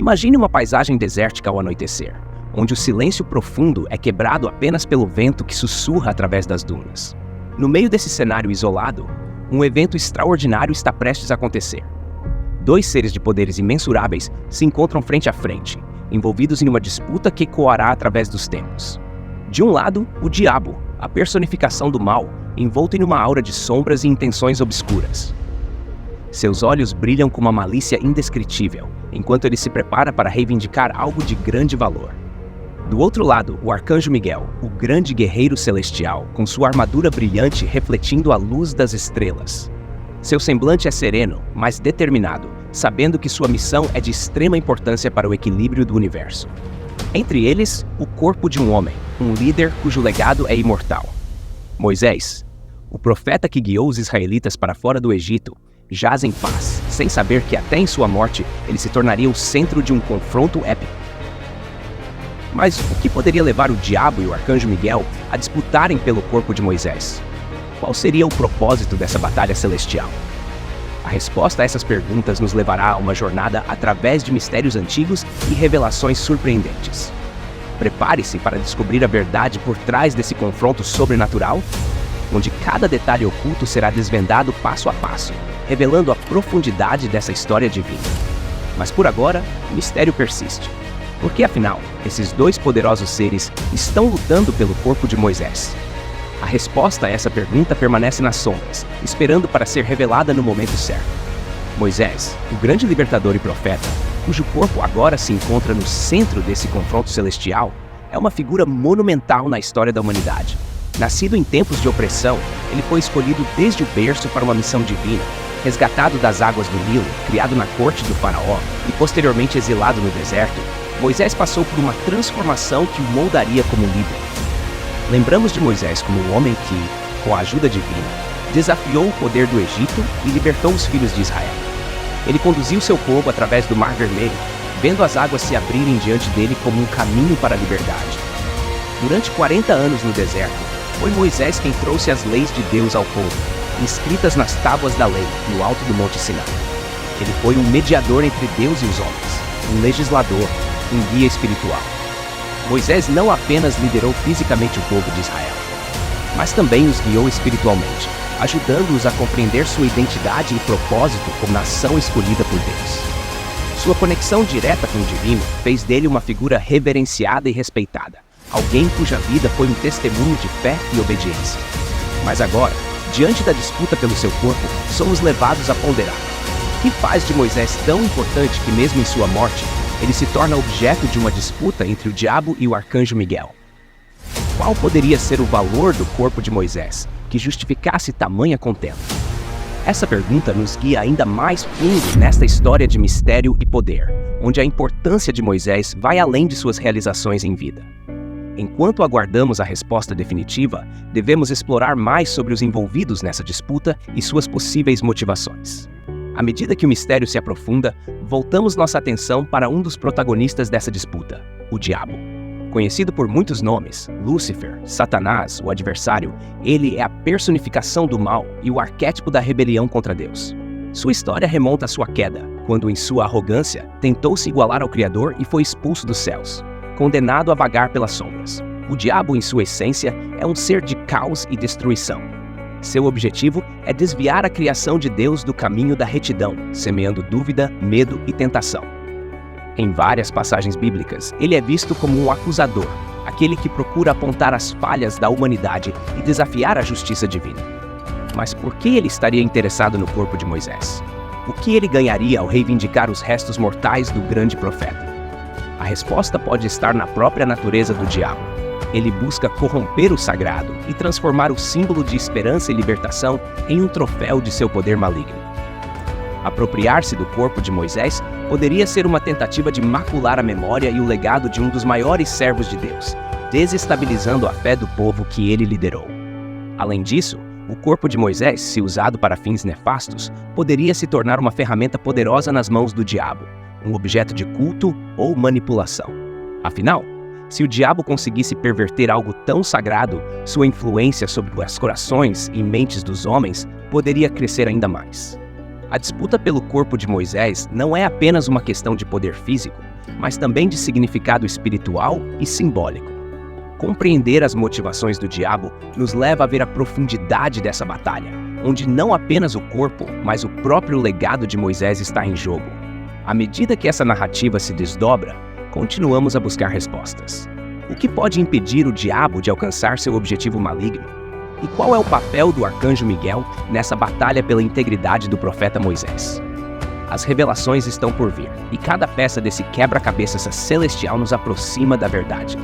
Imagine uma paisagem desértica ao anoitecer, onde o silêncio profundo é quebrado apenas pelo vento que sussurra através das dunas. No meio desse cenário isolado, um evento extraordinário está prestes a acontecer. Dois seres de poderes imensuráveis se encontram frente a frente, envolvidos em uma disputa que ecoará através dos tempos. De um lado, o diabo, a personificação do mal, envolto em uma aura de sombras e intenções obscuras. Seus olhos brilham com uma malícia indescritível, enquanto ele se prepara para reivindicar algo de grande valor. Do outro lado, o arcanjo Miguel, o grande guerreiro celestial, com sua armadura brilhante refletindo a luz das estrelas. Seu semblante é sereno, mas determinado, sabendo que sua missão é de extrema importância para o equilíbrio do universo. Entre eles, o corpo de um homem, um líder cujo legado é imortal. Moisés, o profeta que guiou os israelitas para fora do Egito, jaz em paz, sem saber que até em sua morte ele se tornaria o centro de um confronto épico. Mas o que poderia levar o diabo e o arcanjo Miguel a disputarem pelo corpo de Moisés? Qual seria o propósito dessa batalha celestial? A resposta a essas perguntas nos levará a uma jornada através de mistérios antigos e revelações surpreendentes. Prepare-se para descobrir a verdade por trás desse confronto sobrenatural, onde cada detalhe oculto será desvendado passo a passo, revelando a profundidade dessa história divina. Mas por agora, o mistério persiste. Porque afinal, esses dois poderosos seres estão lutando pelo corpo de Moisés? A resposta a essa pergunta permanece nas sombras, esperando para ser revelada no momento certo. Moisés, o grande libertador e profeta, cujo corpo agora se encontra no centro desse confronto celestial, é uma figura monumental na história da humanidade. Nascido em tempos de opressão, ele foi escolhido desde o berço para uma missão divina, resgatado das águas do Nilo, criado na corte do faraó e posteriormente exilado no deserto. Moisés passou por uma transformação que o moldaria como líder. Lembramos de Moisés como um homem que, com a ajuda divina, desafiou o poder do Egito e libertou os filhos de Israel. Ele conduziu seu povo através do Mar Vermelho, vendo as águas se abrirem diante dele como um caminho para a liberdade. Durante 40 anos no deserto, foi Moisés quem trouxe as leis de Deus ao povo, inscritas nas tábuas da lei, no alto do Monte Sinai. Ele foi um mediador entre Deus e os homens, um legislador, um guia espiritual. Moisés não apenas liderou fisicamente o povo de Israel, mas também os guiou espiritualmente, ajudando-os a compreender sua identidade e propósito como nação escolhida por Deus. Sua conexão direta com o divino fez dele uma figura reverenciada e respeitada, alguém cuja vida foi um testemunho de fé e obediência. Mas agora, diante da disputa pelo seu corpo, somos levados a ponderar. O que faz de Moisés tão importante que mesmo em sua morte, ele se torna objeto de uma disputa entre o diabo e o arcanjo Miguel? Qual poderia ser o valor do corpo de Moisés que justificasse tamanha contenda? Essa pergunta nos guia ainda mais fundo nesta história de mistério e poder, onde a importância de Moisés vai além de suas realizações em vida. Enquanto aguardamos a resposta definitiva, devemos explorar mais sobre os envolvidos nessa disputa e suas possíveis motivações. À medida que o mistério se aprofunda, voltamos nossa atenção para um dos protagonistas dessa disputa, o diabo. Conhecido por muitos nomes, Lúcifer, Satanás, o adversário, ele é a personificação do mal e o arquétipo da rebelião contra Deus. Sua história remonta à sua queda, quando em sua arrogância tentou se igualar ao Criador e foi expulso dos céus, condenado a vagar pelas sombras. O diabo, em sua essência, é um ser de caos e destruição. Seu objetivo é desviar a criação de Deus do caminho da retidão, semeando dúvida, medo e tentação. Em várias passagens bíblicas, ele é visto como um acusador, aquele que procura apontar as falhas da humanidade e desafiar a justiça divina. Mas por que ele estaria interessado no corpo de Moisés? O que ele ganharia ao reivindicar os restos mortais do grande profeta? A resposta pode estar na própria natureza do diabo. Ele busca corromper o sagrado e transformar o símbolo de esperança e libertação em um troféu de seu poder maligno. Apropriar-se do corpo de Moisés poderia ser uma tentativa de macular a memória e o legado de um dos maiores servos de Deus, desestabilizando a fé do povo que ele liderou. Além disso, o corpo de Moisés, se usado para fins nefastos, poderia se tornar uma ferramenta poderosa nas mãos do diabo, um objeto de culto ou manipulação. Afinal, se o diabo conseguisse perverter algo tão sagrado, sua influência sobre os corações e mentes dos homens poderia crescer ainda mais. A disputa pelo corpo de Moisés não é apenas uma questão de poder físico, mas também de significado espiritual e simbólico. Compreender as motivações do diabo nos leva a ver a profundidade dessa batalha, onde não apenas o corpo, mas o próprio legado de Moisés está em jogo. À medida que essa narrativa se desdobra, continuamos a buscar respostas. O que pode impedir o diabo de alcançar seu objetivo maligno? E qual é o papel do arcanjo Miguel nessa batalha pela integridade do profeta Moisés? As revelações estão por vir, e cada peça desse quebra-cabeças celestial nos aproxima da verdade.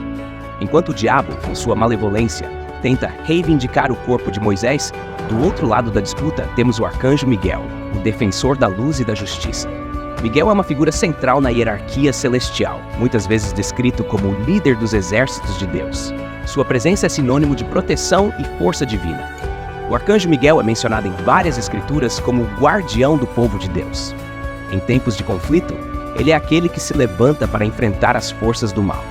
Enquanto o diabo, com sua malevolência, tenta reivindicar o corpo de Moisés, do outro lado da disputa temos o arcanjo Miguel, o defensor da luz e da justiça. Miguel é uma figura central na hierarquia celestial, muitas vezes descrito como o líder dos exércitos de Deus. Sua presença é sinônimo de proteção e força divina. O arcanjo Miguel é mencionado em várias escrituras como o guardião do povo de Deus. Em tempos de conflito, ele é aquele que se levanta para enfrentar as forças do mal.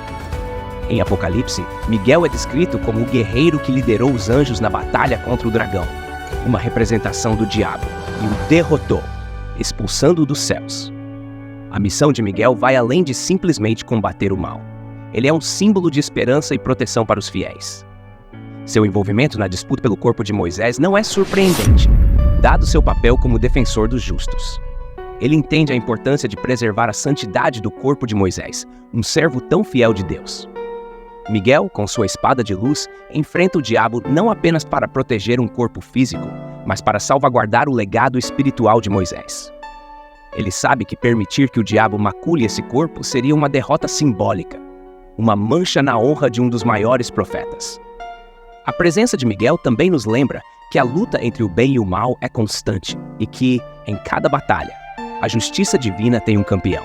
Em Apocalipse, Miguel é descrito como o guerreiro que liderou os anjos na batalha contra o dragão, uma representação do diabo, e o derrotou, expulsando-o dos céus. A missão de Miguel vai além de simplesmente combater o mal. Ele é um símbolo de esperança e proteção para os fiéis. Seu envolvimento na disputa pelo corpo de Moisés não é surpreendente, dado seu papel como defensor dos justos. Ele entende a importância de preservar a santidade do corpo de Moisés, um servo tão fiel de Deus. Miguel, com sua espada de luz, enfrenta o diabo não apenas para proteger um corpo físico, mas para salvaguardar o legado espiritual de Moisés. Ele sabe que permitir que o diabo macule esse corpo seria uma derrota simbólica, uma mancha na honra de um dos maiores profetas. A presença de Miguel também nos lembra que a luta entre o bem e o mal é constante e que, em cada batalha, a justiça divina tem um campeão.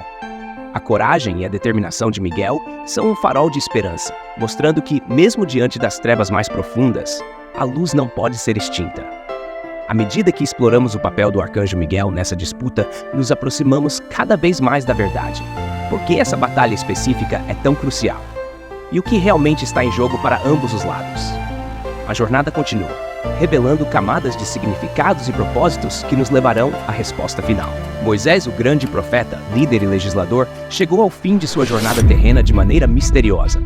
A coragem e a determinação de Miguel são um farol de esperança, mostrando que, mesmo diante das trevas mais profundas, a luz não pode ser extinta. À medida que exploramos o papel do arcanjo Miguel nessa disputa, nos aproximamos cada vez mais da verdade. Por que essa batalha específica é tão crucial? E o que realmente está em jogo para ambos os lados? A jornada continua, revelando camadas de significados e propósitos que nos levarão à resposta final. Moisés, o grande profeta, líder e legislador, chegou ao fim de sua jornada terrena de maneira misteriosa.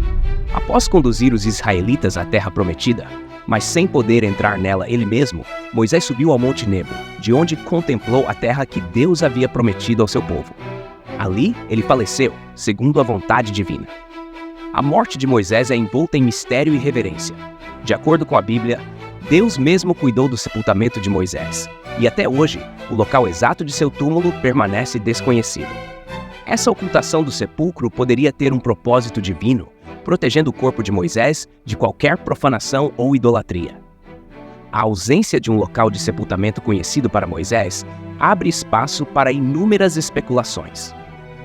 Após conduzir os israelitas à terra prometida, mas sem poder entrar nela ele mesmo, Moisés subiu ao Monte Nebo, de onde contemplou a terra que Deus havia prometido ao seu povo. Ali, ele faleceu, segundo a vontade divina. A morte de Moisés é envolta em mistério e reverência. De acordo com a Bíblia, Deus mesmo cuidou do sepultamento de Moisés, e até hoje, o local exato de seu túmulo permanece desconhecido. Essa ocultação do sepulcro poderia ter um propósito divino, protegendo o corpo de Moisés de qualquer profanação ou idolatria. A ausência de um local de sepultamento conhecido para Moisés abre espaço para inúmeras especulações.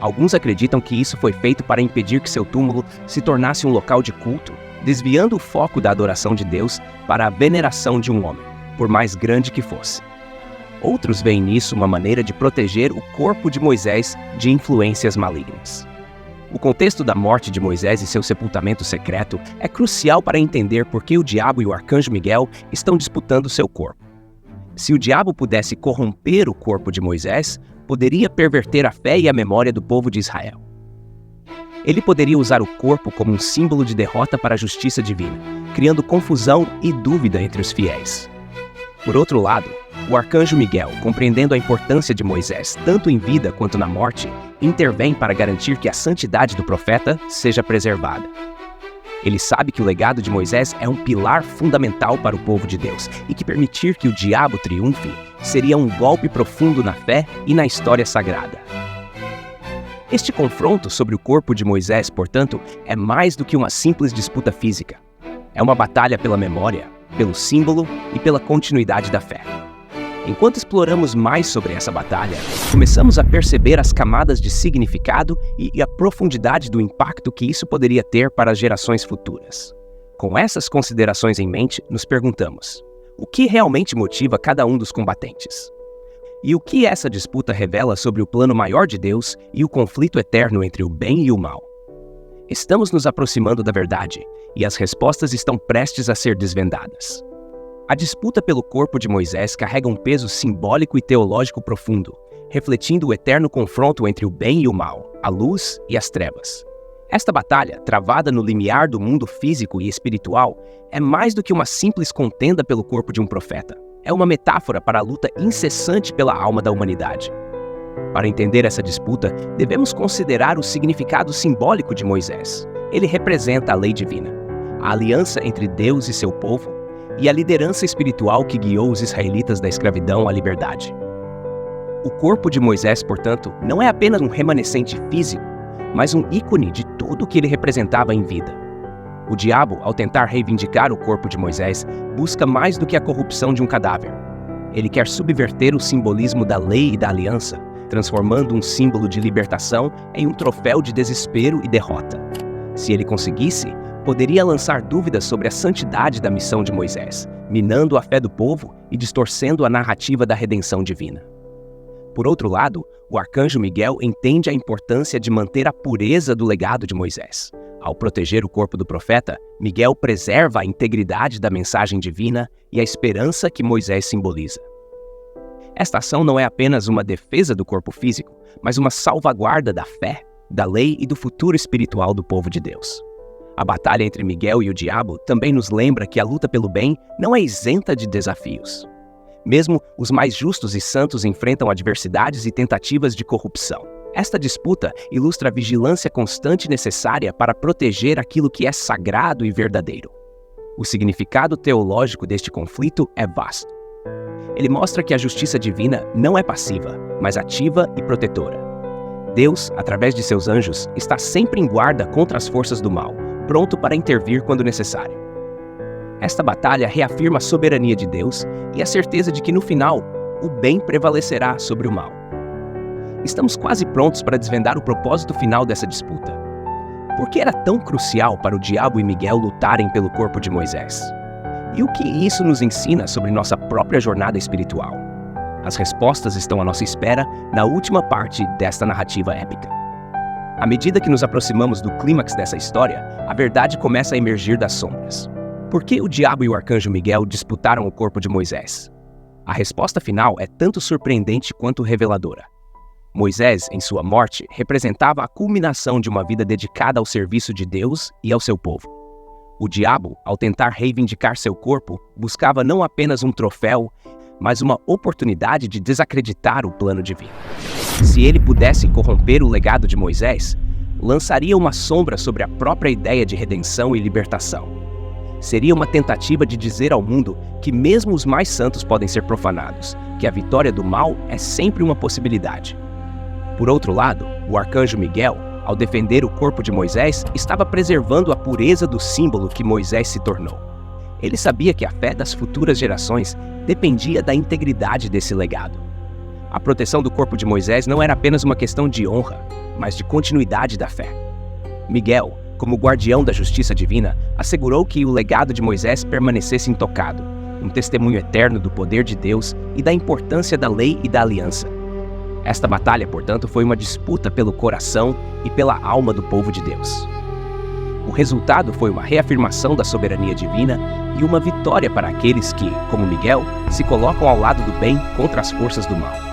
Alguns acreditam que isso foi feito para impedir que seu túmulo se tornasse um local de culto, desviando o foco da adoração de Deus para a veneração de um homem, por mais grande que fosse. Outros veem nisso uma maneira de proteger o corpo de Moisés de influências malignas. O contexto da morte de Moisés e seu sepultamento secreto é crucial para entender por que o diabo e o arcanjo Miguel estão disputando seu corpo. Se o diabo pudesse corromper o corpo de Moisés, poderia perverter a fé e a memória do povo de Israel. Ele poderia usar o corpo como um símbolo de derrota para a justiça divina, criando confusão e dúvida entre os fiéis. Por outro lado, o arcanjo Miguel, compreendendo a importância de Moisés tanto em vida quanto na morte, intervém para garantir que a santidade do profeta seja preservada. Ele sabe que o legado de Moisés é um pilar fundamental para o povo de Deus e que permitir que o diabo triunfe seria um golpe profundo na fé e na história sagrada. Este confronto sobre o corpo de Moisés, portanto, é mais do que uma simples disputa física. É uma batalha pela memória, pelo símbolo e pela continuidade da fé. Enquanto exploramos mais sobre essa batalha, começamos a perceber as camadas de significado e a profundidade do impacto que isso poderia ter para as gerações futuras. Com essas considerações em mente, nos perguntamos: o que realmente motiva cada um dos combatentes? E o que essa disputa revela sobre o plano maior de Deus e o conflito eterno entre o bem e o mal? Estamos nos aproximando da verdade, e as respostas estão prestes a ser desvendadas. A disputa pelo corpo de Moisés carrega um peso simbólico e teológico profundo, refletindo o eterno confronto entre o bem e o mal, a luz e as trevas. Esta batalha, travada no limiar do mundo físico e espiritual, é mais do que uma simples contenda pelo corpo de um profeta. É uma metáfora para a luta incessante pela alma da humanidade. Para entender essa disputa, devemos considerar o significado simbólico de Moisés. Ele representa a lei divina, a aliança entre Deus e seu povo, e a liderança espiritual que guiou os israelitas da escravidão à liberdade. O corpo de Moisés, portanto, não é apenas um remanescente físico, mas um ícone de tudo o que ele representava em vida. O diabo, ao tentar reivindicar o corpo de Moisés, busca mais do que a corrupção de um cadáver. Ele quer subverter o simbolismo da lei e da aliança, transformando um símbolo de libertação em um troféu de desespero e derrota. Se ele conseguisse, poderia lançar dúvidas sobre a santidade da missão de Moisés, minando a fé do povo e distorcendo a narrativa da redenção divina. Por outro lado, o arcanjo Miguel entende a importância de manter a pureza do legado de Moisés. Ao proteger o corpo do profeta, Miguel preserva a integridade da mensagem divina e a esperança que Moisés simboliza. Esta ação não é apenas uma defesa do corpo físico, mas uma salvaguarda da fé, da lei e do futuro espiritual do povo de Deus. A batalha entre Miguel e o diabo também nos lembra que a luta pelo bem não é isenta de desafios. Mesmo os mais justos e santos enfrentam adversidades e tentativas de corrupção. Esta disputa ilustra a vigilância constante necessária para proteger aquilo que é sagrado e verdadeiro. O significado teológico deste conflito é vasto. Ele mostra que a justiça divina não é passiva, mas ativa e protetora. Deus, através de seus anjos, está sempre em guarda contra as forças do mal, pronto para intervir quando necessário. Esta batalha reafirma a soberania de Deus e a certeza de que, no final, o bem prevalecerá sobre o mal. Estamos quase prontos para desvendar o propósito final dessa disputa. Por que era tão crucial para o diabo e Miguel lutarem pelo corpo de Moisés? E o que isso nos ensina sobre nossa própria jornada espiritual? As respostas estão à nossa espera na última parte desta narrativa épica. À medida que nos aproximamos do clímax dessa história, a verdade começa a emergir das sombras. Por que o diabo e o arcanjo Miguel disputaram o corpo de Moisés? A resposta final é tanto surpreendente quanto reveladora. Moisés, em sua morte, representava a culminação de uma vida dedicada ao serviço de Deus e ao seu povo. O diabo, ao tentar reivindicar seu corpo, buscava não apenas um troféu, mas uma oportunidade de desacreditar o plano divino. Se ele pudesse corromper o legado de Moisés, lançaria uma sombra sobre a própria ideia de redenção e libertação. Seria uma tentativa de dizer ao mundo que mesmo os mais santos podem ser profanados, que a vitória do mal é sempre uma possibilidade. Por outro lado, o arcanjo Miguel, ao defender o corpo de Moisés, estava preservando a pureza do símbolo que Moisés se tornou. Ele sabia que a fé das futuras gerações dependia da integridade desse legado. A proteção do corpo de Moisés não era apenas uma questão de honra, mas de continuidade da fé. Miguel, como guardião da justiça divina, assegurou que o legado de Moisés permanecesse intocado, um testemunho eterno do poder de Deus e da importância da lei e da aliança. Esta batalha, portanto, foi uma disputa pelo coração e pela alma do povo de Deus. O resultado foi uma reafirmação da soberania divina e uma vitória para aqueles que, como Miguel, se colocam ao lado do bem contra as forças do mal.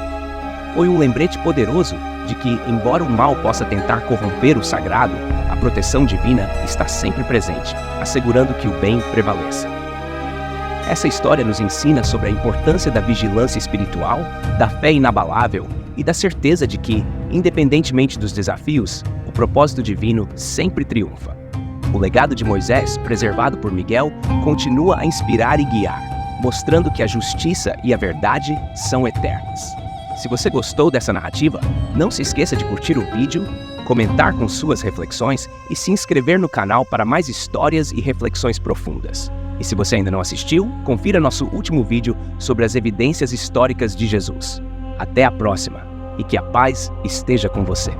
Foi um lembrete poderoso de que, embora o mal possa tentar corromper o sagrado, a proteção divina está sempre presente, assegurando que o bem prevaleça. Essa história nos ensina sobre a importância da vigilância espiritual, da fé inabalável e da certeza de que, independentemente dos desafios, o propósito divino sempre triunfa. O legado de Moisés, preservado por Miguel, continua a inspirar e guiar, mostrando que a justiça e a verdade são eternas. Se você gostou dessa narrativa, não se esqueça de curtir o vídeo, comentar com suas reflexões e se inscrever no canal para mais histórias e reflexões profundas. E se você ainda não assistiu, confira nosso último vídeo sobre as evidências históricas de Jesus. Até a próxima, e que a paz esteja com você.